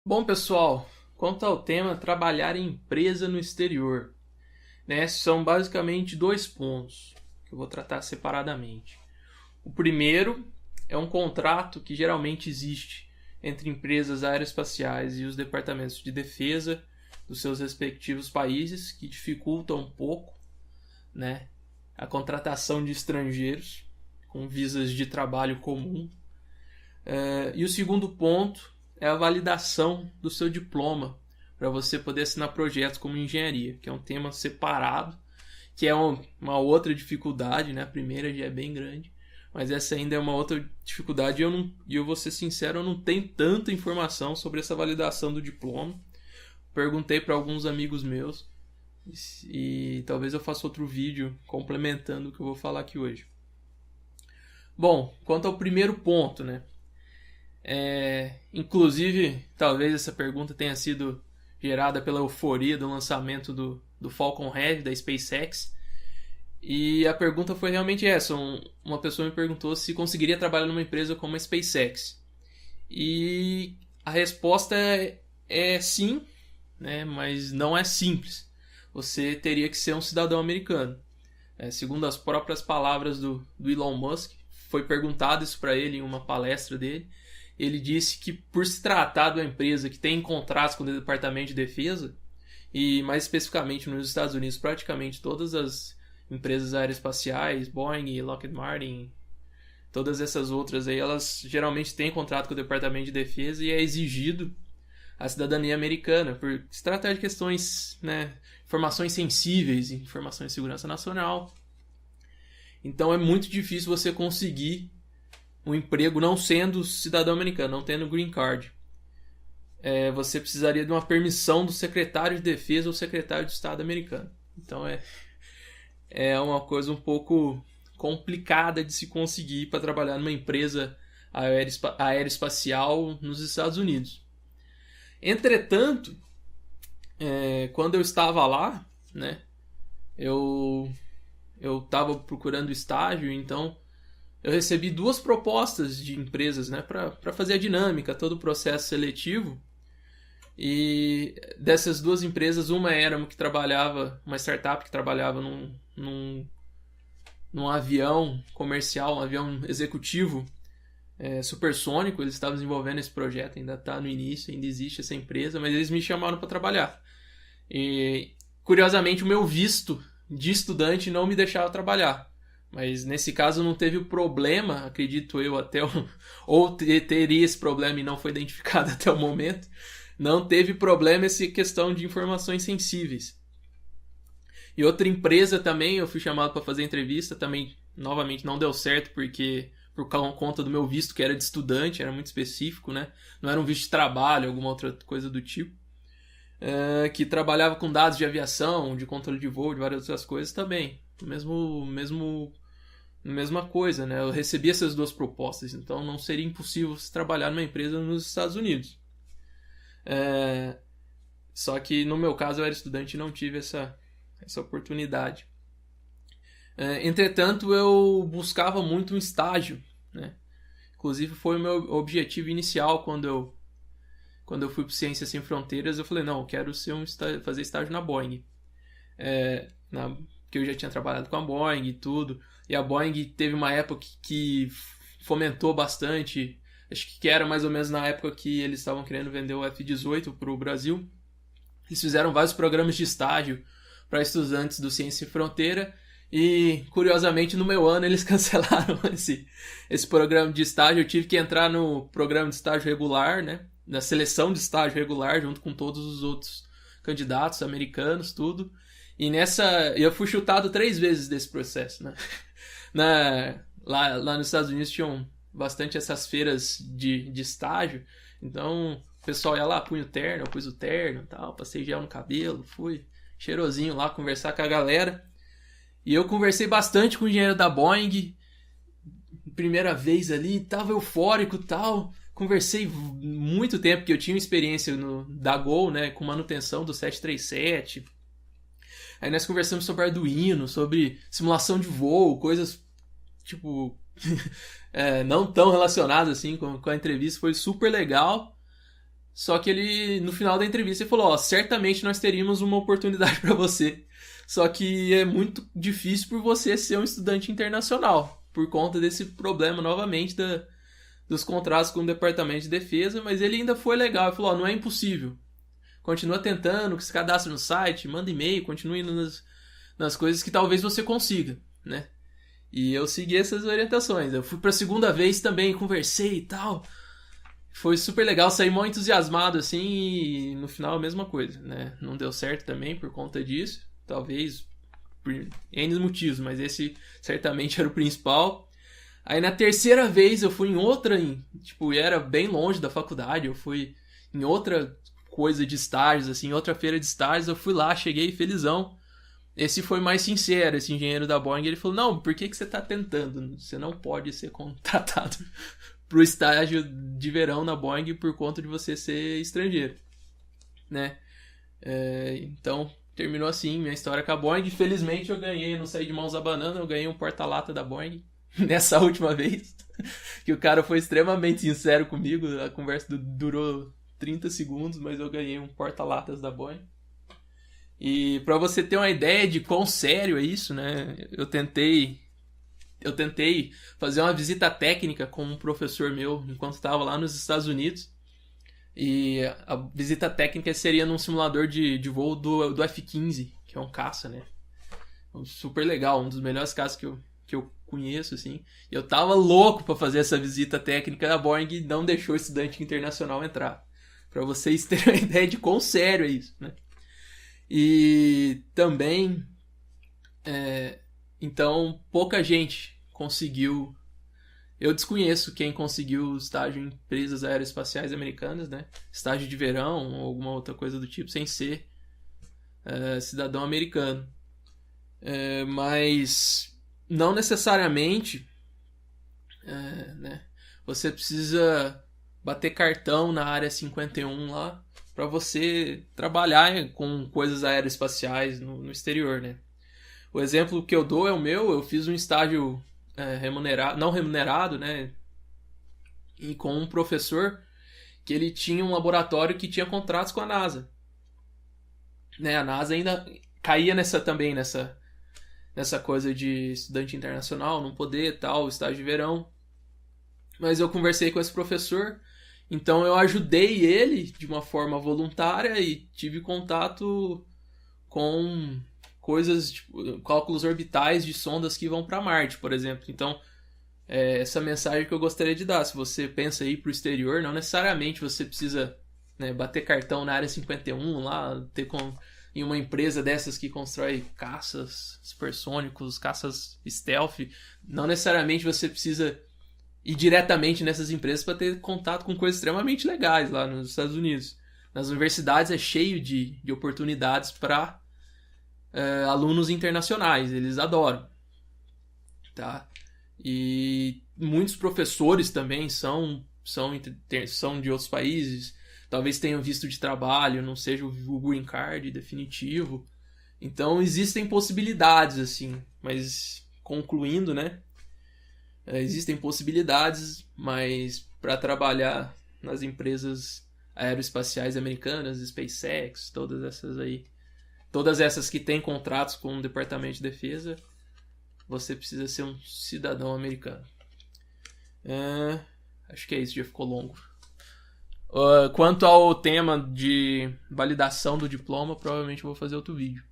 Bom, pessoal, quanto ao tema trabalhar em empresa no exterior, né, são basicamente dois pontos que eu vou tratar separadamente. O primeiro é um contrato que geralmente existe entre empresas aeroespaciais e os departamentos de defesa dos seus respectivos países, que dificulta um pouco, né, a contratação de estrangeiros com visas de trabalho comum. E o segundo ponto é a validação do seu diploma para você poder assinar projetos como engenharia, que é um tema separado, que é uma outra dificuldade, né? A primeira já é bem grande, mas essa ainda é uma outra dificuldade e eu vou ser sincero, eu não tenho tanta informação sobre essa validação do diploma. Perguntei para alguns amigos meus e talvez eu faça outro vídeo complementando o que eu vou falar aqui hoje. Bom, quanto ao primeiro ponto, né? Inclusive, talvez essa pergunta tenha sido gerada pela euforia do lançamento do Falcon Heavy da SpaceX. E a pergunta foi realmente essa. Uma pessoa me perguntou se conseguiria trabalhar numa empresa como a SpaceX. E a resposta é sim, né, mas não é simples. Você teria que ser um cidadão americano. Segundo as próprias palavras do Elon Musk, foi perguntado isso para ele em uma palestra dele. Ele disse que, por se tratar de uma empresa que tem contratos com o Departamento de Defesa, e mais especificamente nos Estados Unidos, praticamente todas as empresas aeroespaciais, Boeing, Lockheed Martin, todas essas outras aí, elas geralmente têm contrato com o Departamento de Defesa e é exigido a cidadania americana, por se tratar de questões, né, informações sensíveis, informações de segurança nacional. Então é muito difícil você conseguir um emprego não sendo cidadão americano, não tendo green card. Você precisaria de uma permissão do secretário de defesa ou secretário de Estado americano. Então é uma coisa um pouco complicada de se conseguir para trabalhar numa empresa aeroespacial nos Estados Unidos. Entretanto, quando eu estava lá, né, eu estava procurando estágio, então eu recebi duas propostas de empresas, né, para fazer a dinâmica, todo o processo seletivo. E dessas duas empresas, uma era uma startup que trabalhava num avião comercial, um avião executivo supersônico. Eles estavam desenvolvendo esse projeto, ainda está no início, ainda existe essa empresa, mas eles me chamaram para trabalhar. E curiosamente, o meu visto de estudante não me deixava trabalhar. Mas nesse caso não teve o problema, acredito eu, ou teria esse problema e não foi identificado até o momento. Não teve problema essa questão de informações sensíveis. E outra empresa também, eu fui chamado para fazer entrevista, também novamente não deu certo, porque por conta do meu visto, que era de estudante, era muito específico, né? Não era um visto de trabalho, alguma outra coisa do tipo. Que trabalhava com dados de aviação, de controle de voo, de várias outras coisas também. Mesma coisa, né? Eu recebi essas duas propostas, então não seria impossível se trabalhar numa empresa nos Estados Unidos. Só que no meu caso eu era estudante e não tive essa oportunidade. Entretanto, eu buscava muito um estágio, né? Inclusive foi o meu objetivo inicial quando eu fui para Ciências Sem Fronteiras. Eu falei, não, eu quero fazer estágio na Boeing. Que eu já tinha trabalhado com a Boeing e tudo. E a Boeing teve uma época que fomentou bastante. Acho que era mais ou menos na época que eles estavam querendo vender o F-18 para o Brasil. Eles fizeram vários programas de estágio para estudantes do Ciência Sem Fronteira. E, curiosamente, no meu ano eles cancelaram esse programa de estágio. Eu tive que entrar no programa de estágio regular, né? Na seleção de estágio regular, junto com todos os outros candidatos americanos, tudo. E eu fui chutado 3 vezes desse processo, né? Lá nos Estados Unidos tinham bastante essas feiras de estágio. Então o pessoal ia lá, punha o terno, eu pus o terno e tal, passei gel no cabelo, fui cheirosinho lá conversar com a galera. E eu conversei bastante com o engenheiro da Boeing, primeira vez ali, tava eufórico e tal. Conversei muito tempo, porque eu tinha experiência da Gol, né, com manutenção do 737. Aí nós conversamos sobre Arduino, sobre simulação de voo, coisas tipo não tão relacionadas assim com a entrevista. Foi super legal. Só que ele, no final da entrevista, ele falou, ó, certamente nós teríamos uma oportunidade para você. Só que é muito difícil por você ser um estudante internacional, por conta desse problema, novamente, dos contratos com o Departamento de Defesa, mas ele ainda foi legal, ele falou, ó, não é impossível. Continua tentando, se cadastra no site, manda e-mail, continue indo nas coisas que talvez você consiga, né? E eu segui essas orientações. Eu fui pra segunda vez também, conversei e tal. Foi super legal, saí mó entusiasmado, assim, e no final a mesma coisa, né? Não deu certo também por conta disso. Talvez por N motivos, mas esse certamente era o principal. Aí na terceira vez eu fui em outra, tipo, era bem longe da faculdade, eu fui em outra coisa de estágios, assim, outra feira de estágios, eu fui lá, cheguei felizão. Esse foi mais sincero, esse engenheiro da Boeing, ele falou, não, por que você tá tentando? Você não pode ser contratado pro estágio de verão na Boeing por conta de você ser estrangeiro, né? Então, terminou assim minha história com a Boeing. Felizmente eu ganhei, não saí de mãos abanando, eu ganhei um porta-lata da Boeing nessa última vez, que o cara foi extremamente sincero comigo, a conversa durou 30 segundos, mas eu ganhei um porta-latas da Boeing. E pra você ter uma ideia de quão sério é isso, né? Eu tentei fazer uma visita técnica com um professor meu enquanto estava lá nos Estados Unidos. E a visita técnica seria num simulador de voo do F-15, que é um caça, né? Super legal, um dos melhores caças que eu conheço, assim. E eu tava louco pra fazer essa visita técnica, a Boeing não deixou o estudante internacional entrar. Pra vocês terem uma ideia de quão sério é isso, né? E também, então, pouca gente conseguiu. Eu desconheço quem conseguiu estágio em empresas aeroespaciais americanas, né? Estágio de verão ou alguma outra coisa do tipo, sem ser cidadão americano. Mas não necessariamente, né? Você precisa bater cartão na área 51 lá para você trabalhar com coisas aeroespaciais no exterior, né? O exemplo que eu dou é o meu. Eu fiz um estágio remunerado, não remunerado, né? E com um professor que ele tinha um laboratório que tinha contratos com a NASA, né? A NASA ainda caía nessa coisa de estudante internacional, não poder, tal, estágio de verão. Mas eu conversei com esse professor, então eu ajudei ele de uma forma voluntária e tive contato com coisas, tipo, cálculos orbitais de sondas que vão para Marte, por exemplo. Então, essa mensagem que eu gostaria de dar. Se você pensa em ir para o exterior, não necessariamente você precisa, né, bater cartão na área 51 lá, em uma empresa dessas que constrói caças supersônicos, caças stealth. Não necessariamente você precisa ir diretamente nessas empresas para ter contato com coisas extremamente legais lá nos Estados Unidos. Nas universidades é cheio de oportunidades para alunos internacionais, eles adoram, tá? E muitos professores também são de outros países, talvez tenham visto de trabalho, não seja o green card definitivo. Então existem possibilidades, assim, mas concluindo, né? Existem possibilidades, mas para trabalhar nas empresas aeroespaciais americanas, SpaceX, todas essas que têm contratos com o Departamento de Defesa, você precisa ser um cidadão americano. Acho que é isso, já ficou longo. Quanto ao tema de validação do diploma, provavelmente eu vou fazer outro vídeo.